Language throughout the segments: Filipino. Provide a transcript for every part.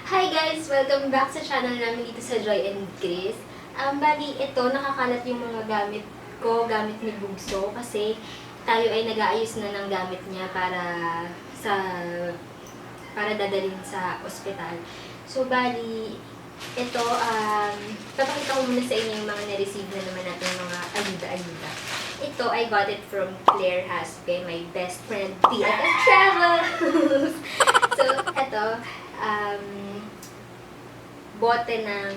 Hi guys! Welcome back sa channel namin dito sa Joy and Chris. Bali, ito, nakakalat yung mga gamit ko, gamit ni Bugso, kasi tayo ay nag-aayos na ng gamit niya para dadalhin sa ospital. So, bali, ito, papakita ko muna sa inyo yung mga na-receive na naman natin mga ayuda-ayuda. Ito, I got it from Claire Haspe, my best friend, PFF Travels! So, ito, bote ng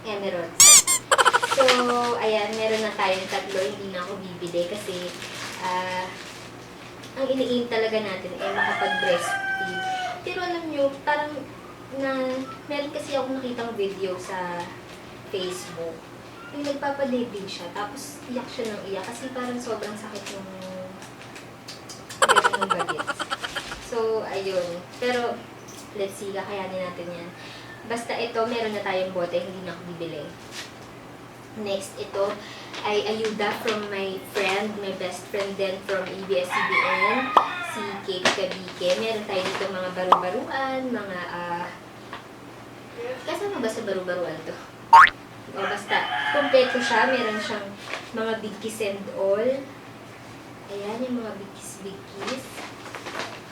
Emeralds. So, ayan, meron na tayong tatlo, hindi na ako bibili kasi ang ini-aim talaga natin ay makapag-breastfeed. Pero alam nyo, parang meron kasi ako nakitang video sa Facebook. Yung nagpapadibig siya, tapos iyak siya ng iyak kasi parang sobrang sakit ng bagets. So, ayun. Pero, let's see, kakayanin natin yan. Basta ito, meron na tayong bote, hindi na ako bibili. Next, ito ay ayuda from my friend, my best friend din from ABS-CBN, si Kate Kabike. Meron tayo dito mga baru-baruan, mga, kasama ba sa baru-baruan to? O basta, kompleto siya. Meron siyang mga bigkis and all. Ayan, yung mga bigkis-bigkis.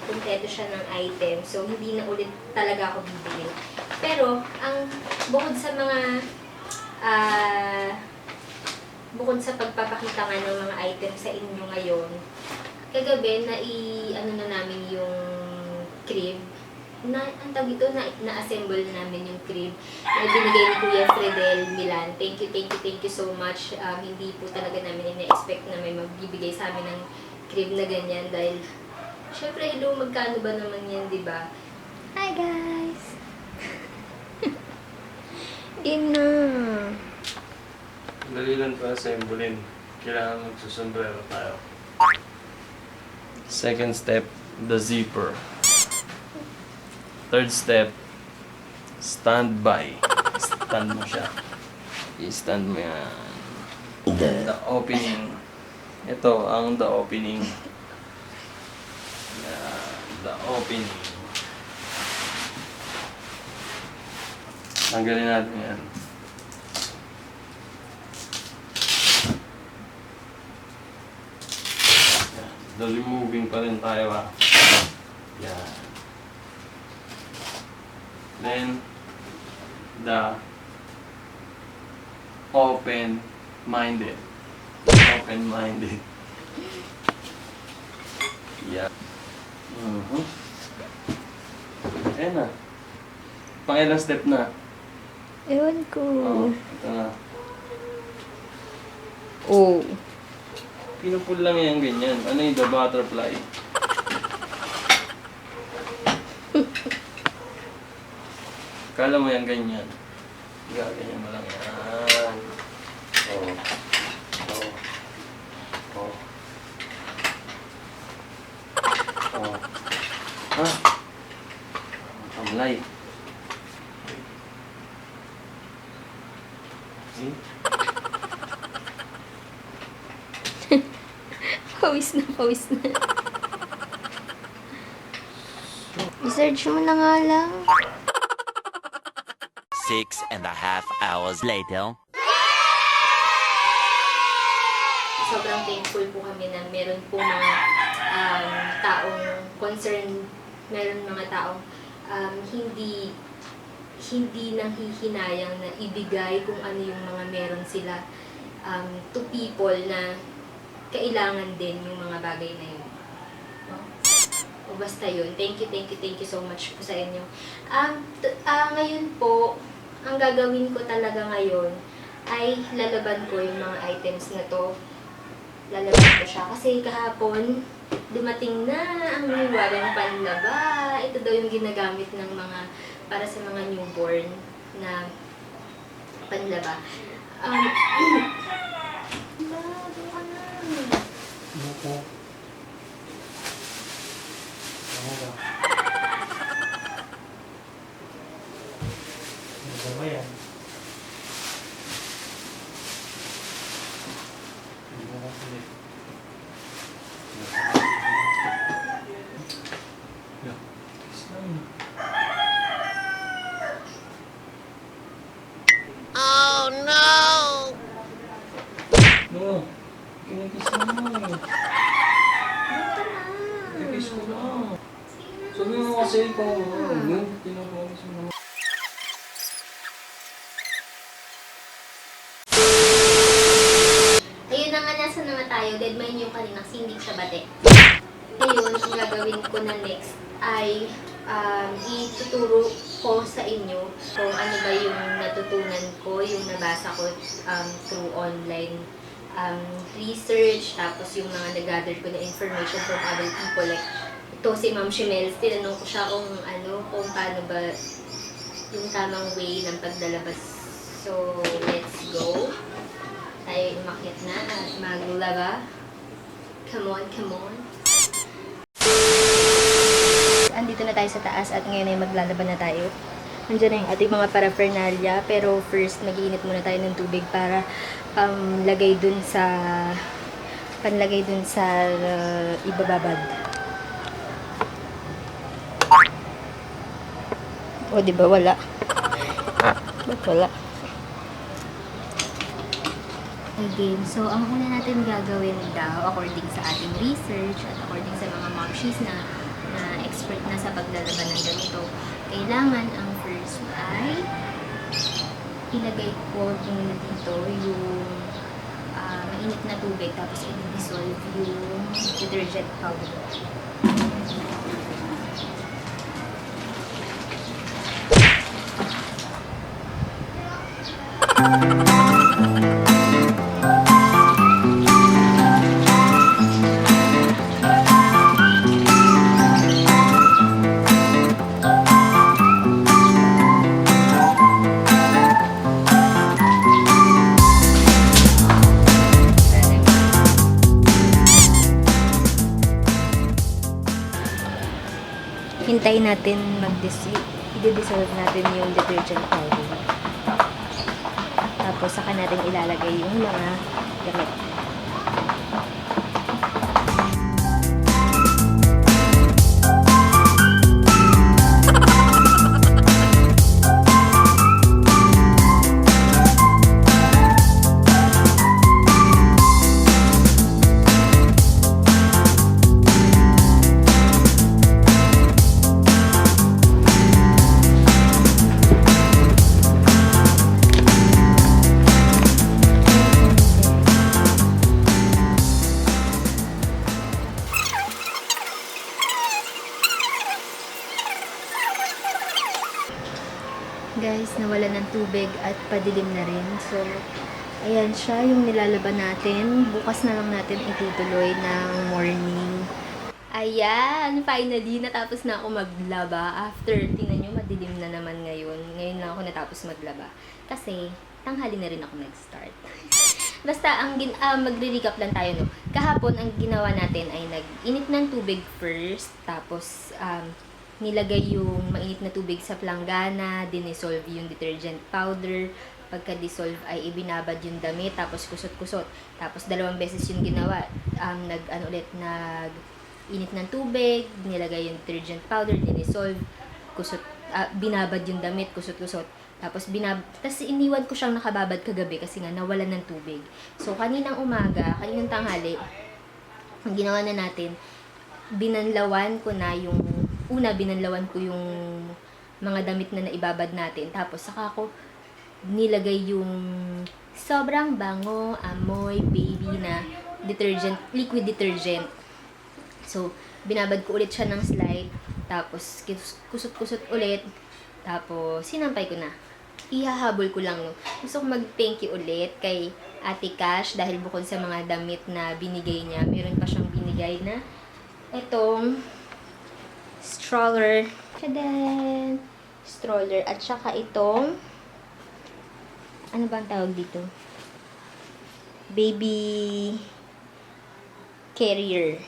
Kompleto siya ng item. So, hindi na ulit talaga ako bibili. Pero, bukod sa mga, bukod sa pagpapakita nga ng mga item sa inyo ngayon, kagabi, ano na namin yung crib. Ang tawag ito, na-assemble namin yung crib. Na binigay ni Kuya Fredel Milan. Thank you so much. Hindi po talaga namin ina-expect na may magbibigay sa amin ng crib na ganyan dahil syempre, hello, magkano ba naman yan, di ba? Hi, guys! Dinner! Dali lang pa assemblein. Kailangan magsusombrero tayo. Second step, the zipper. Third step, standby. Stand mo siya. I-stand mo yan. The opening. Ito ang the opening. The opening. Tanggalin natin yan. The removing pa rin tayo ha. Yan. Then, the open-minded. Open-minded. Yeah. Ayan na. Pangilang step na. Ewan ko. Ito na. Oh. Pinupul lang yan ganyan. Ano yung the butterfly? Kala mo yan ganyan. Gaganyan mo lang yan. Oh. Oh. Oh. Oh. Ha? Tamlay. See? Pawis na. I-search mo na nga lang. 6.5 hours later. Sobrang thankful po kami na meron po mga taong concerned, meron mga taong hindi nanghihinayang na ibigay kung ano yung mga meron sila to people na kailangan din yung mga bagay na yun. No? O basta yun. Thank you so much po sa inyo. Ngayon po, ang gagawin ko talaga ngayon ay lalaban ko yung mga items na to. Lalaban ko siya. Kasi kahapon, dumating na ang warang panlaba. Ito daw yung ginagamit ng para sa mga newborn na panlaba. Buko. Ano ba? Ano ba yan? Ano ba kasi? Yeah. pa ako. Ano? Tinapawag sa mga... Ayun na nga, nasa naman tayo. Deadmine yung kanina kasi hindi siya bate. Ngayon, ang gagawin ko na next ay ituturo ko sa inyo kung ano ba yung natutunan ko, yung nabasa ko through online research, tapos yung mga nag-gather ko na information from other people. Like, ito si Ma'am Shimels, tinanong ko siya kung paano ba yung tamang way ng paglalabas. So, let's go. Tayo umakyat na at maglaba. Come on, come on. Andito na tayo sa taas at ngayon ay maglalaban na tayo. Nandiyan na yung ating mga paraphernalia, pero first mag-iinit muna tayo ng tubig para panlagay dun sa ibababad. O, di ba wala? Ba't wala? Again, so ang una natin gagawin daw, according sa ating research at according sa mga momshies na expert na sa paglalaban ng ganito, kailangan ang first ay ilagay ko muna dito yung mainit na tubig, tapos i-dissolve yung detergent powder. Hintayin natin i-dissolve natin yung detergent powder. Tapos saka natin ilalagay yung mga gamit. Guys, nawala ng tubig at padilim na rin. So, ayan siya yung nilalaban natin. Bukas na lang natin itutuloy ng morning. Ayan! Finally, natapos na ako maglaba. After, tingnan nyo, madilim na naman ngayon. Ngayon lang ako natapos maglaba. Kasi, tanghali na rin ako nag-start. Basta, magre-recap lang tayo, no? Kahapon, ang ginawa natin ay nag-init ng tubig first. Tapos, nilagay yung mainit na tubig sa planggana, dinisolve yung detergent powder, pagka-dissolve ay ibinabad yung damit, tapos kusot-kusot. Tapos 2 beses yung ginawa. Nag-init ng tubig, nilagay yung detergent powder, dinisolve, binabad yung damit, kusot-kusot. Tapos iniwan ko siyang nakababad kagabi kasi nga nawalan ng tubig. So kaninang umaga, kaninang tanghali, ang ginawa na natin, binanlawan ko yung mga damit na naibabad natin. Tapos saka ko nilagay yung sobrang bango, amoy, baby na liquid detergent. So, binabad ko ulit siya ng slide. Tapos, kusot-kusot ulit. Tapos, sinampay ko na. Ihahabol ko lang. No? Gusto ko mag-thank you ulit kay Ate Cash dahil bukod sa mga damit na binigay niya, meron pa siyang binigay na itong stroller. Tadan! Stroller. At saka itong, ano bang tawag dito? Baby carrier.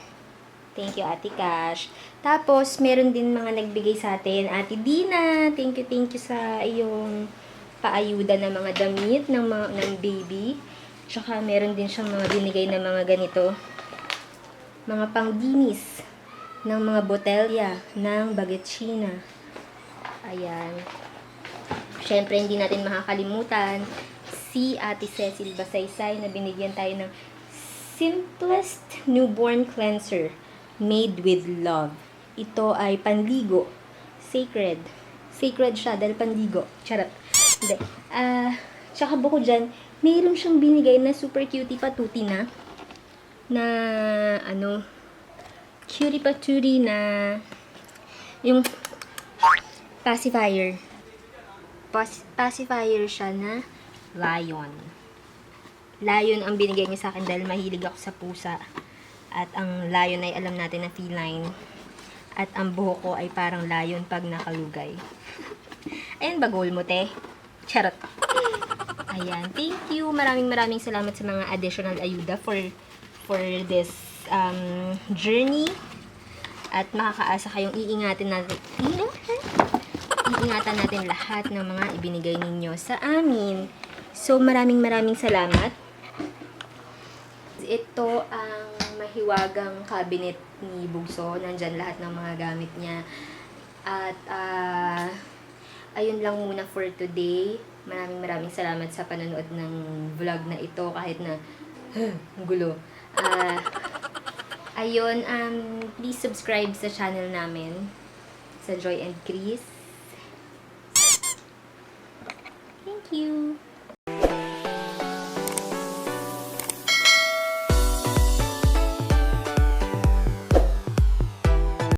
Thank you, Ate Cash. Tapos, meron din mga nagbigay sa atin. Ate Dina, thank you sa iyong paayuda ng mga damit ng baby. Tsaka, meron din siyang mga binigay na mga ganito. Mga pangdinis ng mga botelya ng Bagetsina. Ayan. Siyempre, hindi natin makakalimutan si Ate Cecil Basaysay na binigyan tayo ng Simplest Newborn Cleanser made with love. Ito ay panligo Sacred. Sacred siya dahil pandigo. Charot. Hindi. Tsaka bukod dyan, mayroon siyang binigay na super cutie patuti na cutie patuti na yung pacifier. Pacifier siya na lion. Lion ang binigay niya sa akin dahil mahilig ako sa pusa. At ang lion ay alam natin na feline. At ang buhok ko ay parang lion pag nakalugay. Ayan ba goal mo, te? Charot. Ayan. Thank you. Maraming salamat sa mga additional ayuda for this journey. At makakaasa kayong iingatan natin lahat ng mga ibinigay ninyo sa amin. So, maraming salamat. Ito ang mahiwagang cabinet ni Bugso. Nandyan lahat ng mga gamit niya. At, ayun lang muna for today. Maraming salamat sa panonood ng vlog na ito. Kahit na, gulo. Ayun, please subscribe sa channel namin. Sa Joy and Chris. Thank you.